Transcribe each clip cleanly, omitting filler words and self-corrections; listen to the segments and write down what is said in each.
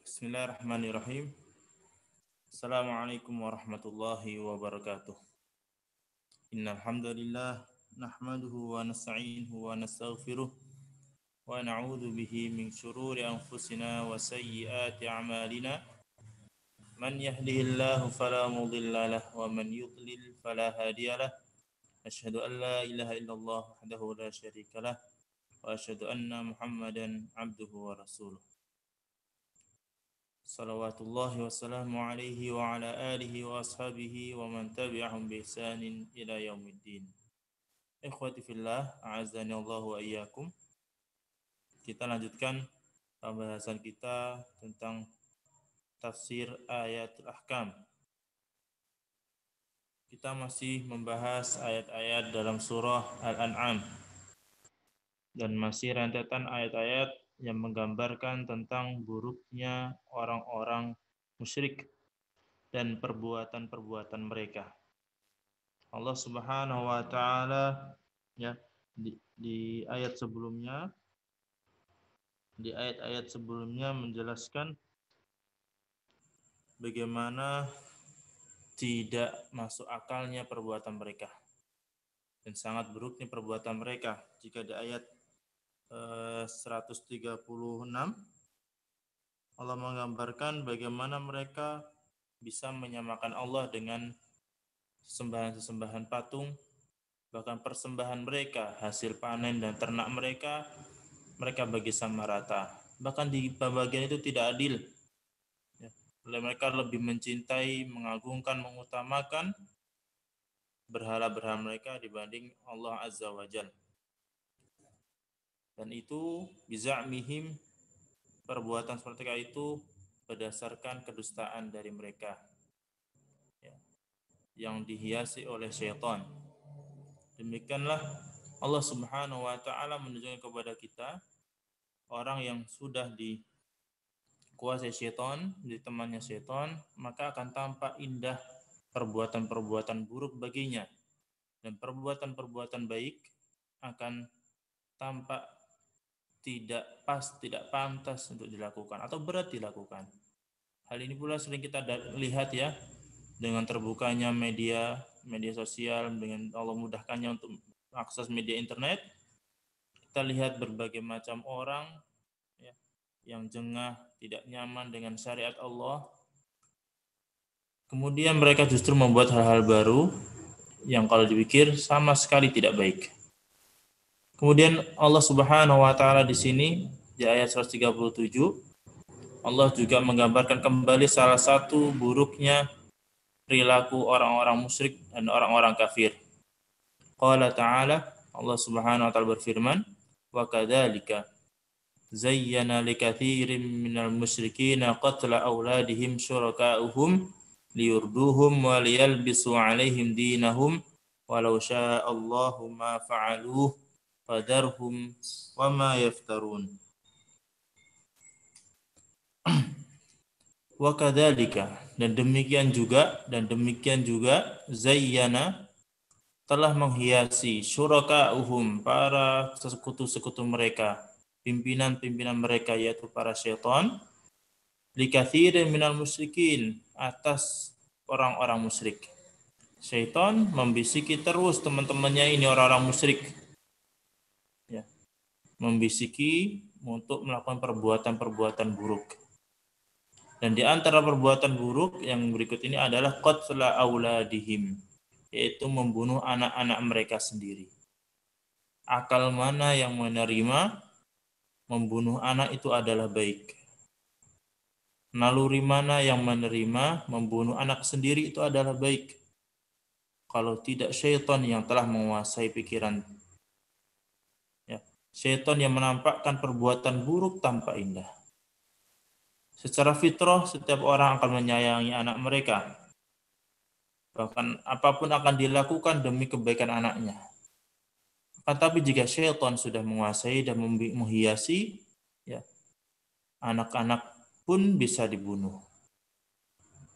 Bismillahirrahmanirrahim. Assalamualaikum warahmatullahi wabarakatuh. Innal hamdalillah nahmaduhu wa nasta'inuhu wa nastaghfiruh wa na'udzu bihi min shururi anfusina wa sayyiati a'malina. Man yahdihillahu fala mudilla lahu wa man yudlil fala hadiyalah. Asyhadu an la ilaha illallah wahdahu la syarika lah wa asyhadu anna Muhammadan abduhu wa rasuluh. Salawatullahi wassalamu alaihi wa ala alihi wa ashabihi wa man tabi'ahum bi ihsanin ila yaumiddin. Ikhwati fillah, a'azzani Allah wa iyyakum. Kita lanjutkan pembahasan kita tentang tafsir ayatul ahkam. Kita masih membahas ayat-ayat dalam surah Al-An'am dan masih rentetan ayat-ayat yang menggambarkan tentang buruknya orang-orang musyrik dan perbuatan-perbuatan mereka. Allah Subhanahu wa taala di ayat-ayat sebelumnya menjelaskan bagaimana tidak masuk akalnya perbuatan mereka dan sangat buruknya perbuatan mereka. Jika di ayat 136 Allah menggambarkan bagaimana mereka bisa menyamakan Allah dengan sesembahan-sesembahan patung, bahkan persembahan mereka, hasil panen dan ternak mereka bagi sama rata. Bahkan di pembagian itu tidak adil. Mereka lebih mencintai, mengagungkan, mengutamakan berhala-berhala mereka dibanding Allah Azza wa Jalla. Dan itu biza'mihim, perbuatan seperti itu berdasarkan kedustaan dari mereka yang dihiasi oleh syaitan. Demikianlah Allah Subhanahu wa taala menunjukkan kepada kita orang yang sudah dikuasai syaitan, ditemannya syaitan, maka akan tampak indah perbuatan-perbuatan buruk baginya dan perbuatan-perbuatan baik akan tampak tidak pas, tidak pantas untuk dilakukan atau berat dilakukan. Hal ini pula sering kita lihat ya, dengan terbukanya media sosial, dengan Allah mudahkannya untuk akses media internet, kita lihat berbagai macam orang yang jengah, tidak nyaman dengan syariat Allah. Kemudian mereka justru membuat hal-hal baru yang kalau dipikir sama sekali tidak baik. Kemudian Allah Subhanahu wa taala di sini di ayat 137 Allah juga menggambarkan kembali salah satu buruknya perilaku orang-orang musyrik dan orang-orang kafir. Qala ta'ala, Allah Subhanahu wa taala berfirman, wa kadzalika zayyana likatsirin minal musyrikina qatla auladihim syuraka'uhum liyurduhum wa liyalbisu 'alaihim dinahum walau syaa Allahu ma fa'aluhu fadarhum wa ma yaftarun. Wa kadzalika, dan demikian juga zayyana, telah menghiasi syuraka'uhum, para sekutu-sekutu mereka, pimpinan-pimpinan mereka yaitu para syaitan, likatsirin minal musyrikin, atas orang-orang musyrik. Syaitan membisiki terus teman-temannya ini orang-orang musyrik. Membisiki untuk melakukan perbuatan-perbuatan buruk. Dan di antara perbuatan buruk yang berikut ini adalah qatla auladihim, yaitu membunuh anak-anak mereka sendiri. Akal mana yang menerima membunuh anak itu adalah baik? Naluri mana yang menerima membunuh anak sendiri itu adalah baik? Kalau tidak syaitan yang telah menguasai pikiran. Syaitan yang menampakkan perbuatan buruk tanpa indah. Secara fitrah, setiap orang akan menyayangi anak mereka. Bahkan apapun akan dilakukan demi kebaikan anaknya. Tetapi jika syaitan sudah menguasai dan menghiasi, anak-anak pun bisa dibunuh.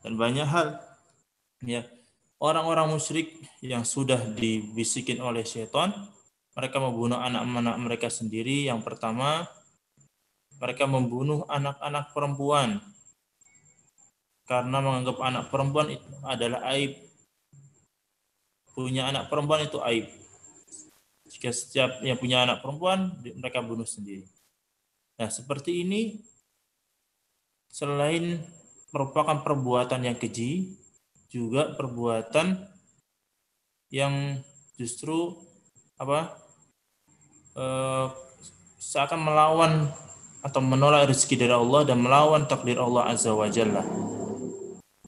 Dan banyak hal, orang-orang musyrik yang sudah dibisikin oleh syaitan, mereka membunuh anak-anak mereka sendiri. Yang pertama, mereka membunuh anak-anak perempuan karena menganggap anak perempuan itu adalah aib. Punya anak perempuan itu aib. Jika setiap yang punya anak perempuan, mereka bunuh sendiri. Nah, seperti ini selain merupakan perbuatan yang keji, juga perbuatan yang justru seakan melawan atau menolak rezeki dari Allah dan melawan takdir Allah Azza wa Jalla.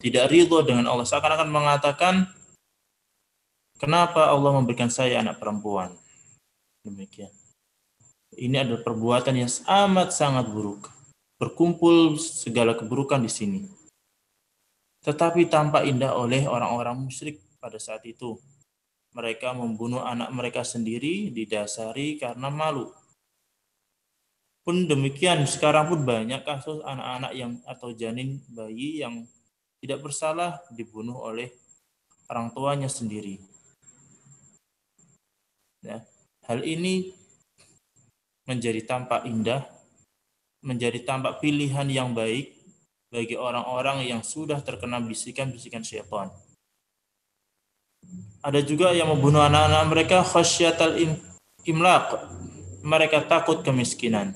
Tidak ridho dengan Allah, seakan-akan mengatakan, kenapa Allah memberikan saya anak perempuan? Demikian. Ini adalah perbuatan yang amat sangat buruk. Berkumpul segala keburukan di sini. Tetapi tampak indah oleh orang-orang musyrik pada saat itu. Mereka membunuh anak mereka sendiri didasari karena malu. Pun demikian, sekarang pun banyak kasus anak-anak yang atau janin bayi yang tidak bersalah dibunuh oleh orang tuanya sendiri. Ya, hal ini menjadi tampak indah, menjadi tampak pilihan yang baik bagi orang-orang yang sudah terkena bisikan-bisikan syaitan. Ada juga yang membunuh anak-anak mereka khasyatal imlaq. Mereka takut kemiskinan.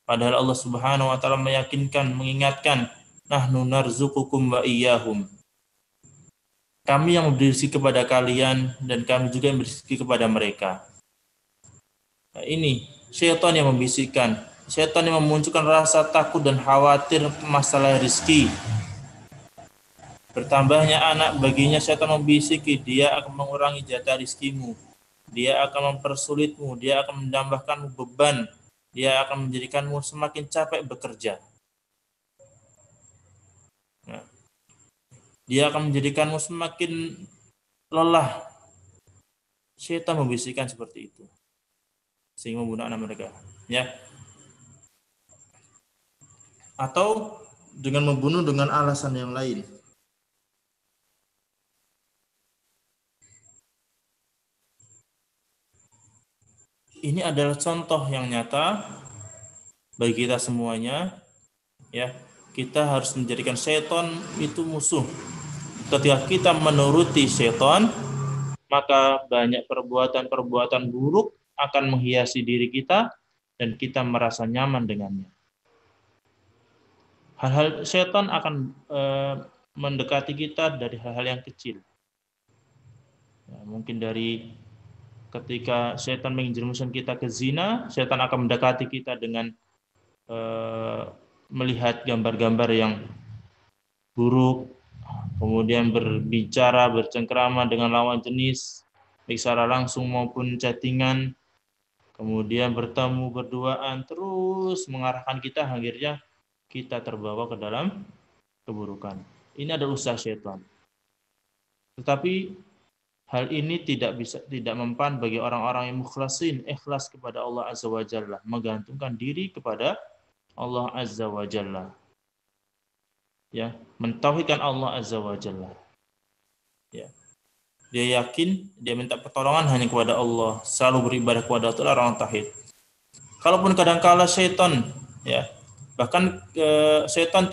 Padahal Allah Subhanahu wa taala meyakinkan, mengingatkan, nahnu narzuqukum wa iyyahum. Kami yang memberi rezeki kepada kalian dan kami juga yang memberi rezeki kepada mereka. Nah, ini syaitan yang membisikkan, syaitan yang memunculkan rasa takut dan khawatir masalah rezeki. Bertambahnya anak baginya, syaitan membisiki, dia akan mengurangi jatah rezekimu, dia akan mempersulitmu, dia akan menambahkanmu beban, dia akan menjadikanmu semakin capek bekerja. Nah, dia akan menjadikanmu semakin lelah. Syaitan membisikkan seperti itu, sehingga membunuh anak mereka. Ya. Atau dengan membunuh dengan alasan yang lain. Ini adalah contoh yang nyata bagi kita semuanya. Ya, kita harus menjadikan syaitan itu musuh. Ketika kita menuruti syaitan, maka banyak perbuatan-perbuatan buruk akan menghiasi diri kita dan kita merasa nyaman dengannya. Hal-hal syaitan akan mendekati kita dari hal-hal yang kecil. Ya, mungkin dari ketika syaitan menjerumuskan kita ke zina, syaitan akan mendekati kita dengan melihat gambar-gambar yang buruk, kemudian berbicara, bercengkrama dengan lawan jenis, baik secara langsung maupun chattingan, kemudian bertemu berduaan, terus mengarahkan kita, akhirnya kita terbawa ke dalam keburukan. Ini adalah usaha syaitan. Tetapi hal ini tidak mempan bagi orang-orang yang mukhlasin, ikhlas kepada Allah Azza wa Jalla, menggantungkan diri kepada Allah Azza wa Jalla. Ya, mentauhidkan Allah Azza wa Jalla. Ya. Dia yakin, dia minta pertolongan hanya kepada Allah, selalu beribadah kepada Allah, orang tauhid. Kalaupun kadang-kala syaitan, ya, bahkan syaitan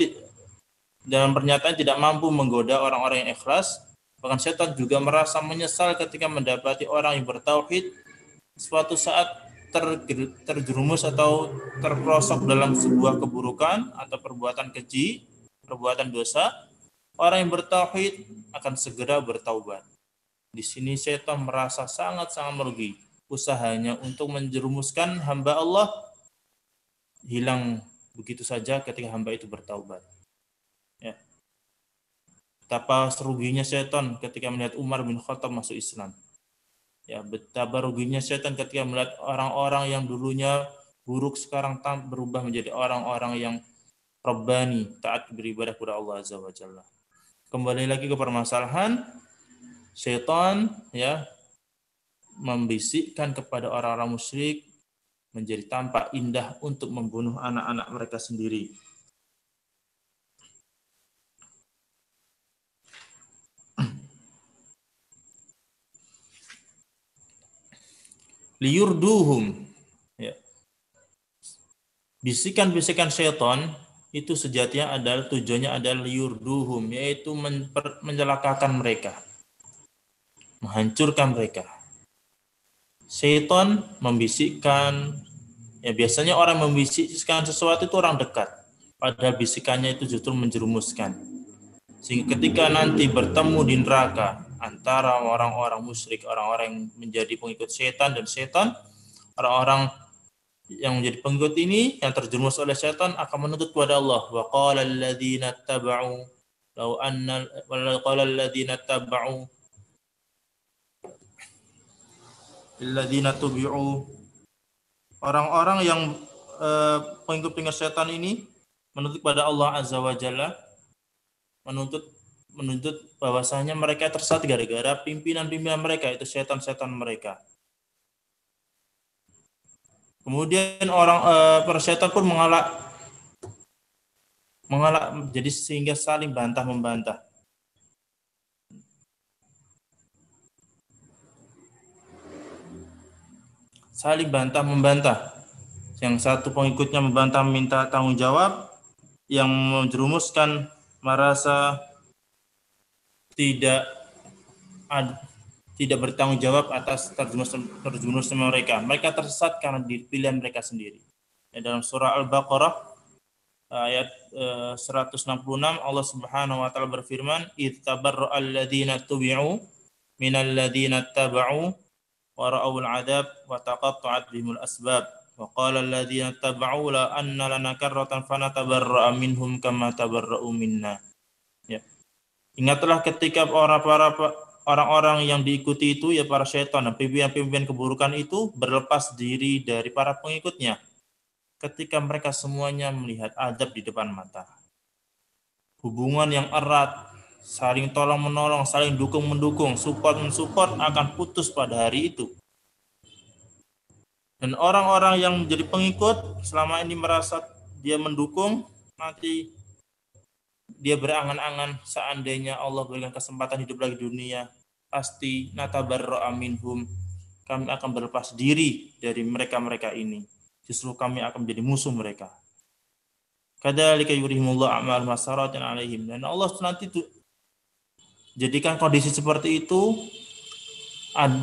dalam pernyataan tidak mampu menggoda orang-orang yang ikhlas, bahkan syaitan juga merasa menyesal ketika mendapati orang yang bertauhid suatu saat terjerumus atau terperosok dalam sebuah keburukan atau perbuatan keji, perbuatan dosa. Orang yang bertauhid akan segera bertaubat. Di sini syaitan merasa sangat-sangat merugi. Usahanya untuk menjerumuskan hamba Allah hilang begitu saja ketika hamba itu bertaubat. Ya. Betapa seruginya syaitan ketika melihat Umar bin Khattab masuk Islam. Ya, betapa ruginya syaitan ketika melihat orang-orang yang dulunya buruk sekarang berubah menjadi orang-orang yang rabbani, taat beribadah kepada Allah Azza wa Jalla. Kembali lagi ke permasalahan, syaitan ya membisikkan kepada orang-orang musyrik menjadi tampak indah untuk membunuh anak-anak mereka sendiri. Liyurduhum. Ya. Bisikan-bisikan syaitan itu sejatinya adalah tujuannya adalah yurduhum, yaitu mencelakakan mereka, menghancurkan mereka. Syaitan membisikkan, ya biasanya orang membisikkan sesuatu itu orang dekat, padahal bisikannya itu justru menjerumuskan. Sehingga ketika nanti bertemu di neraka antara orang-orang musyrik, orang-orang yang menjadi pengikut setan dan setan, orang-orang yang menjadi pengikut ini yang terjerumus oleh setan akan menuntut kepada Allah. Wa qala alladziina ittaba'u law anna wa qala alladziina ittaba'u alladziina tubi'u, orang-orang yang pengikut-pengikut setan ini menuntut kepada Allah Azza wa Jalla, menuntut bahwasanya mereka tersesat gara-gara pimpinan-pimpinan mereka, itu setan-setan mereka. Kemudian para setan pun mengalak, jadi sehingga saling bantah-membantah. Saling bantah-membantah. Yang satu pengikutnya membantah, minta tanggung jawab, yang menjerumuskan merasa tidak bertanggung jawab atas terjerumusnya mereka. Mereka tersesat karena pilihan mereka sendiri. Dalam surah Al-Baqarah ayat 166 Allah Subhanahu wa taala berfirman, "Ittabarra alladziina tubi'u minal ladziina taba'u wa ra'awul 'adzab wa taqatta'at bihimul asbab wa qala alladziina taba'u la anna lana karratan fanatabarra'a minhum kama tabarra'u minna." Ya. Ingatlah ketika orang-orang yang diikuti itu, ya para syaitan dan pimpinan-pimpinan keburukan itu berlepas diri dari para pengikutnya ketika mereka semuanya melihat azab di depan mata. Hubungan yang erat, saling tolong-menolong, saling dukung-mendukung, support-mensupport akan putus pada hari itu. Dan orang-orang yang menjadi pengikut selama ini merasa dia mendukung, nanti dia berangan-angan seandainya Allah berikan kesempatan hidup lagi di dunia, pasti natabarra'a minhum, kami akan berlepas diri dari mereka-mereka ini. Justru kami akan menjadi musuh mereka. Kadzalika yurihimullahu a'mal masaratin 'alaihim. Dan Allah nanti jadikan kondisi seperti itu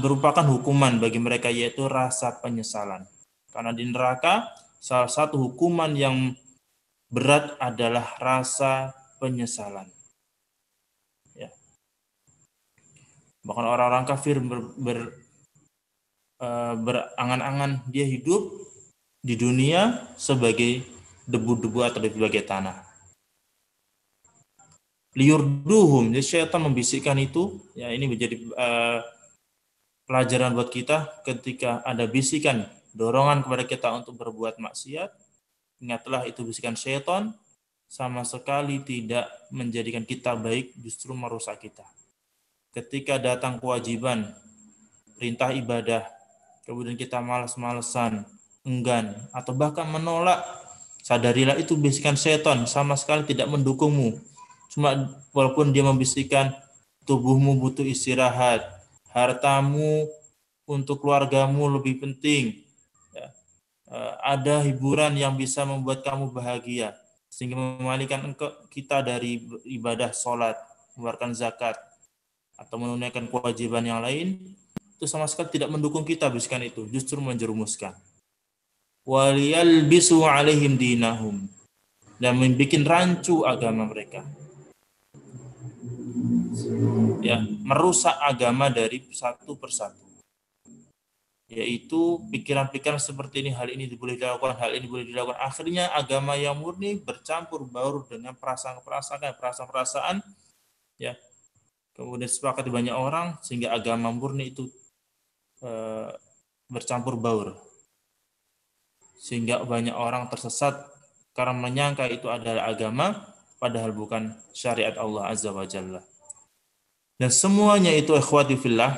merupakan hukuman bagi mereka, yaitu rasa penyesalan. Karena di neraka salah satu hukuman yang berat adalah rasa penyesalan. Ya. Bahkan orang-orang kafir berangan-angan dia hidup di dunia sebagai debu-debu atau sebagai tanah. Liyurduhum, jadi syaitan membisikkan itu. Ya, ini menjadi pelajaran buat kita ketika ada bisikan, dorongan kepada kita untuk berbuat maksiat. Ingatlah itu bisikan syaitan, sama sekali tidak menjadikan kita baik, justru merusak kita. Ketika datang kewajiban, perintah ibadah, kemudian kita malas-malesan, enggan, atau bahkan menolak, sadarilah itu bisikan syaitan, sama sekali tidak mendukungmu. Cuma walaupun dia membisikkan tubuhmu butuh istirahat, hartamu untuk keluargamu lebih penting, ya. Ada hiburan yang bisa membuat kamu bahagia, sehingga memalingkan kita dari ibadah sholat, mengeluarkan zakat, atau menunaikan kewajiban yang lain, itu sama sekali tidak mendukung kita bisikan itu, justru menjerumuskan. Waliyalbisu alaihim dinahum, dan membuat rancu agama mereka. Ya, merusak agama dari satu persatu. Yaitu pikiran-pikiran seperti ini, hal ini boleh dilakukan, hal ini boleh dilakukan. Akhirnya agama yang murni bercampur baur dengan perasaan-perasaan, ya. Kemudian sepakat banyak orang sehingga agama murni itu bercampur baur. Sehingga banyak orang tersesat karena menyangka itu adalah agama, padahal bukan syariat Allah Azza wa Jalla. Dan semuanya itu ikhwati fillah,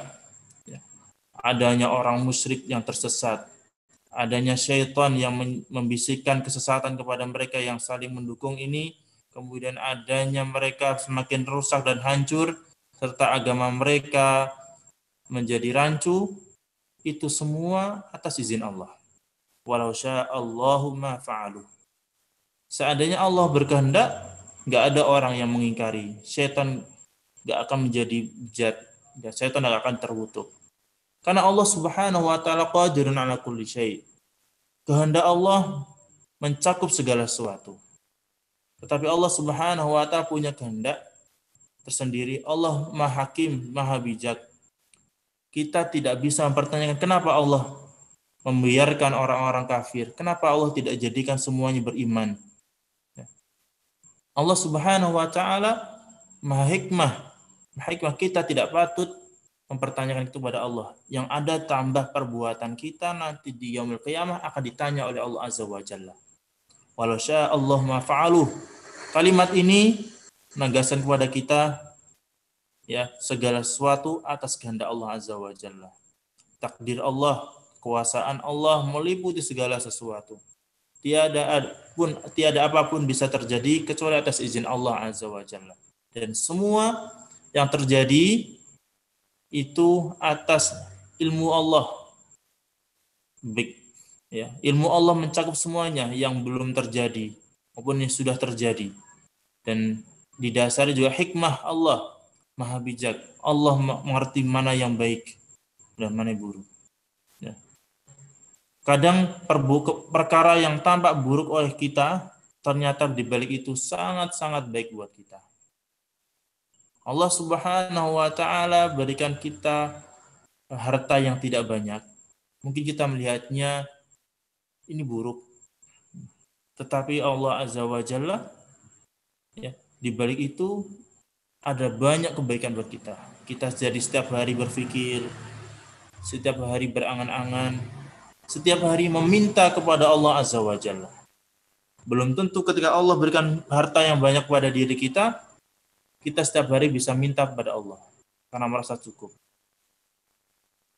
adanya orang musyrik yang tersesat, adanya syaitan yang membisikkan kesesatan kepada mereka yang saling mendukung ini, kemudian adanya mereka semakin rusak dan hancur, serta agama mereka menjadi rancu, itu semua atas izin Allah. Walau sya'allahu ma fa'alu. Seandainya Allah berkehendak, nggak ada orang yang mengingkari. Setan nggak akan menjadi bejat, dan setan nggak akan terkutuk. Karena Allah Subhanahu wa taala qadirun ala kulli syai. Kehendak Allah mencakup segala sesuatu. Tetapi Allah Subhanahu wa taala punya kehendak tersendiri. Allah Maha Hakim, Maha Bijak. Kita tidak bisa mempertanyakan kenapa Allah membiarkan orang-orang kafir. Kenapa Allah tidak jadikan semuanya beriman? Allah Subhanahu wa taala Maha Hikmah. Maha Hikmah, kita tidak patut mempertanyakan itu pada Allah. Yang ada tambah perbuatan kita nanti di yaumul qiyamah akan ditanya oleh Allah Azza wa Jalla. Walau syaa Allah ma fa'aluh. Kalimat ini menegaskan kepada kita ya segala sesuatu atas kehendak Allah Azza wa Jalla. Takdir Allah, kekuasaan Allah meliputi segala sesuatu. Tiada apapun bisa terjadi kecuali atas izin Allah Azza wa Jalla. Dan semua yang terjadi itu atas ilmu Allah. Baik, ya, ilmu Allah mencakup semuanya yang belum terjadi maupun yang sudah terjadi. Dan didasari juga hikmah Allah, Maha Bijak. Allah mengerti mana yang baik dan mana yang buruk. Ya. Kadang perkara yang tampak buruk oleh kita, ternyata di balik itu sangat-sangat baik buat kita. Allah Subhanahu wa taala berikan kita harta yang tidak banyak. Mungkin kita melihatnya ini buruk. Tetapi Allah Azza wa Jalla ya, di balik itu ada banyak kebaikan buat kita. Kita jadi setiap hari berpikir, setiap hari berangan-angan, setiap hari meminta kepada Allah Azza wa Jalla. Belum tentu ketika Allah berikan harta yang banyak pada diri kita, kita setiap hari bisa minta kepada Allah karena merasa cukup.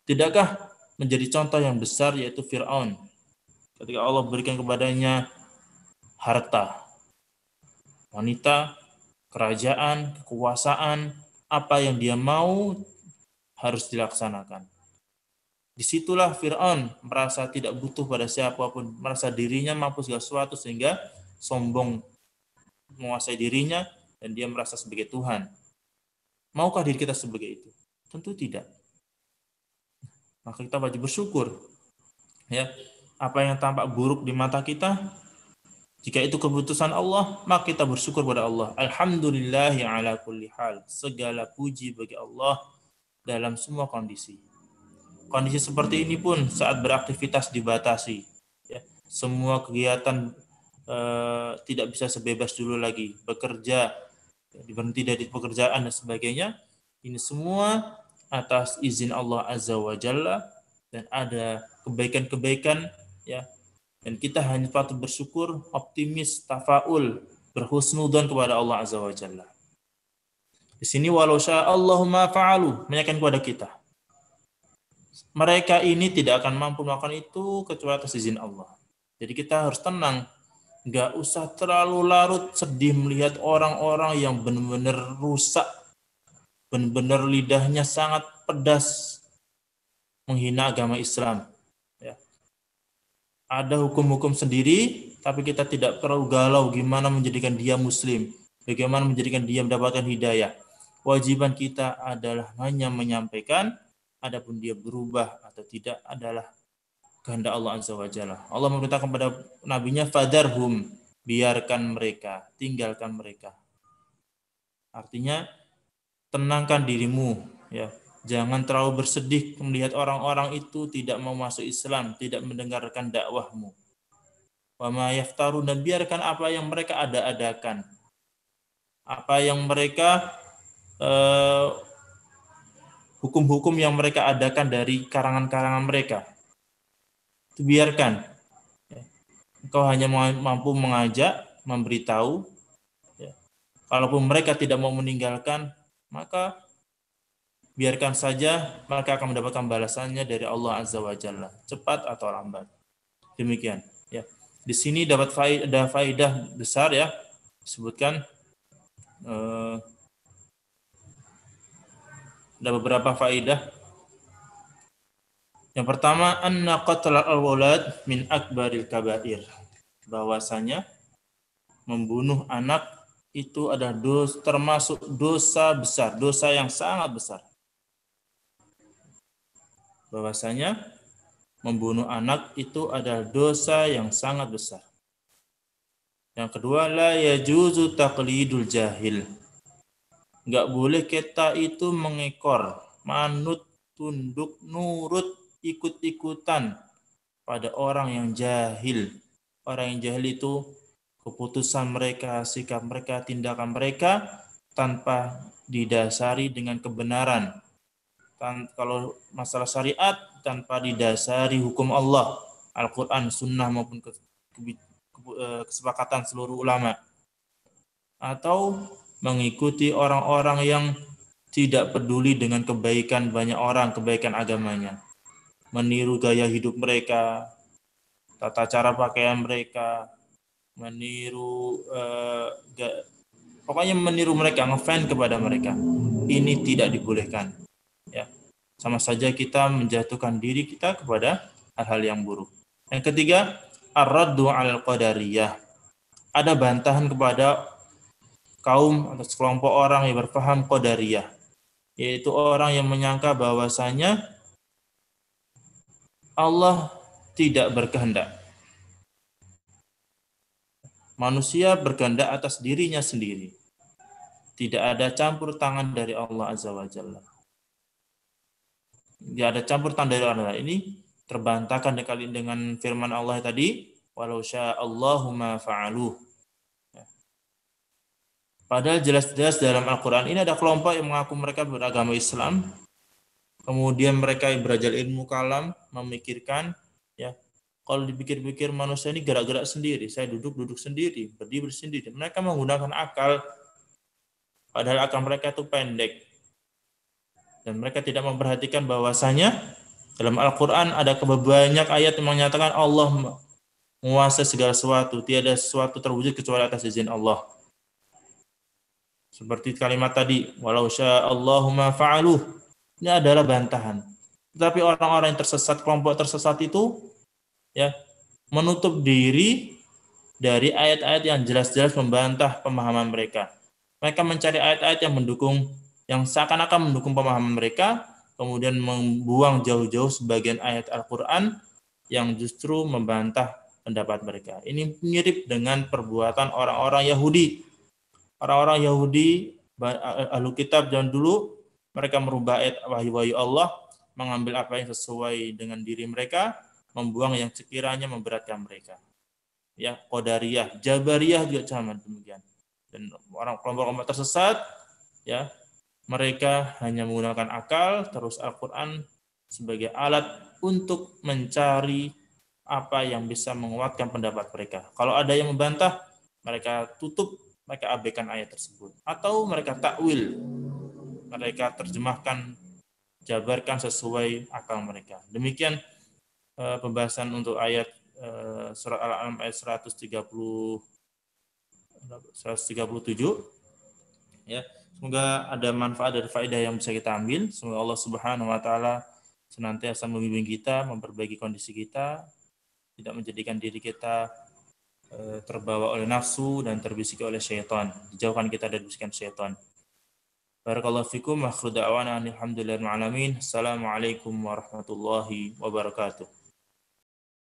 Tidakkah menjadi contoh yang besar yaitu Fir'aun ketika Allah berikan kepadanya harta, wanita, kerajaan, kekuasaan, apa yang dia mau harus dilaksanakan. Disitulah Fir'aun merasa tidak butuh pada siapapun, merasa dirinya mampu segala sesuatu sehingga sombong menguasai dirinya dan dia merasa sebagai Tuhan. Maukah diri kita sebagai itu? Tentu tidak. Maka kita wajib bersyukur. Ya, apa yang tampak buruk di mata kita, jika itu keputusan Allah, maka kita bersyukur pada Allah. Alhamdulillahi ala kulli hal. Segala puji bagi Allah dalam semua kondisi. Kondisi seperti ini pun saat beraktivitas dibatasi. Ya, semua kegiatan tidak bisa sebebas dulu lagi. Bekerja, berhenti dari pekerjaan dan sebagainya. Ini semua atas izin Allah Azza wa Jalla dan ada kebaikan-kebaikan ya. Dan kita hanya patut bersyukur, optimis, tafaul, berhusnudzon kepada Allah Azza wa Jalla. Di sini walau syaa Allahu ma fa'alu, menyampaikan kepada kita. Mereka ini tidak akan mampu melakukan itu kecuali atas izin Allah. Jadi kita harus tenang. Nggak usah terlalu larut sedih melihat orang-orang yang benar-benar rusak, benar-benar lidahnya sangat pedas menghina agama Islam. Ya. Ada hukum-hukum sendiri, tapi kita tidak terlalu galau gimana menjadikan dia muslim, bagaimana menjadikan dia mendapatkan hidayah. Kewajiban kita adalah hanya menyampaikan, adapun dia berubah atau tidak adalah kehendak Allah Azza wa Jalla. Allah memerintahkan kepada nabinya, fadarhum, biarkan mereka, tinggalkan mereka. Artinya tenangkan dirimu, ya. Jangan terlalu bersedih melihat orang-orang itu tidak mau masuk Islam, tidak mendengarkan dakwahmu. Wa ma yaftarun, dan biarkan apa yang mereka ada-adakan. Apa yang mereka hukum-hukum yang mereka adakan dari karangan-karangan mereka. Itu biarkan. Engkau hanya mampu mengajak, memberitahu. Ya. Kalaupun mereka tidak mau meninggalkan, maka biarkan saja, mereka akan mendapatkan balasannya dari Allah Azza wa Jalla, cepat atau lambat. Demikian. Ya. Di sini dapat faedah besar ya, disebutkan ada beberapa faedah. Yang pertama, anna qatlal awlad min akbaril kabair. Bahwasanya membunuh anak itu adalah termasuk dosa besar, dosa yang sangat besar. Bahwasanya membunuh anak itu adalah dosa yang sangat besar. Yang kedua, la yajuzu taqlidul jahil. Enggak boleh kita itu mengekor, manut, tunduk, nurut, ikut-ikutan pada orang yang jahil. Orang yang jahil itu keputusan mereka, sikap mereka, tindakan mereka tanpa didasari dengan kebenaran. Kalau masalah syariat tanpa didasari hukum Allah, Al-Quran, Sunnah maupun kesepakatan seluruh ulama. Atau mengikuti orang-orang yang tidak peduli dengan kebaikan banyak orang, kebaikan agamanya. Meniru gaya hidup mereka, tata cara pakaian mereka, meniru pokoknya meniru mereka, ngefans kepada mereka. Ini tidak dibolehkan. Ya. Sama saja kita menjatuhkan diri kita kepada hal-hal yang buruk. Yang ketiga, ar-raddu 'alal qadariyah. Ada bantahan kepada kaum atau sekelompok orang yang berpaham qadariyah, yaitu orang yang menyangka bahwasanya Allah tidak berkehendak. Manusia berkehendak atas dirinya sendiri. Tidak ada campur tangan dari Allah Azza wa Jalla. Tidak ada campur tangan dari Allah. Ini terbantahkan dengan firman Allah tadi, walau sya'allahu ma fa'aluh. Padahal jelas-jelas dalam Al-Quran ini ada kelompok yang mengaku mereka beragama Islam, kemudian mereka yang belajar ilmu kalam, memikirkan, ya, kalau dipikir-pikir manusia ini gerak-gerak sendiri, saya duduk sendiri, berdiri sendiri. Mereka menggunakan akal, padahal akal mereka itu pendek. Dan mereka tidak memperhatikan bahwasanya dalam Al-Quran ada banyak ayat yang menyatakan Allah menguasai segala sesuatu, tiada sesuatu terwujud kecuali atas izin Allah. Seperti kalimat tadi, walau sya'allahu ma fa'aluh. Ini adalah bantahan. Tetapi orang-orang yang tersesat, kelompok tersesat itu, ya, menutup diri dari ayat-ayat yang jelas-jelas membantah pemahaman mereka. Mereka mencari ayat-ayat yang mendukung, yang seakan-akan mendukung pemahaman mereka, kemudian membuang jauh-jauh sebagian ayat Al-Quran yang justru membantah pendapat mereka. Ini mirip dengan perbuatan orang-orang Yahudi. Orang-orang Yahudi, ahlu kitab zaman dulu, mereka merubah ayat wahyu-wahyu Allah, mengambil apa yang sesuai dengan diri mereka, membuang yang sekiranya memberatkan mereka. Ya, Qadariyah, Jabariyah juga sama demikian. Dan orang kelompok tersesat, ya, mereka hanya menggunakan akal, terus Al-Quran sebagai alat untuk mencari apa yang bisa menguatkan pendapat mereka. Kalau ada yang membantah, mereka tutup, mereka abaikan ayat tersebut. Atau mereka takwil, mereka terjemahkan, jabarkan sesuai akal mereka. Demikian pembahasan untuk ayat surat Al-An'am ayat 137. Ya, semoga ada manfaat dan faedah yang bisa kita ambil. Semoga Allah Subhanahu wa taala senantiasa membimbing kita, memperbaiki kondisi kita, tidak menjadikan diri kita terbawa oleh nafsu dan terbisiki oleh syaitan. Dijauhkan kita dari bisikan syaitan. Barakallahu fikum wa akhir da'wana alhamdulillahil alamin. Assalamualaikum warahmatullahi wabarakatuh.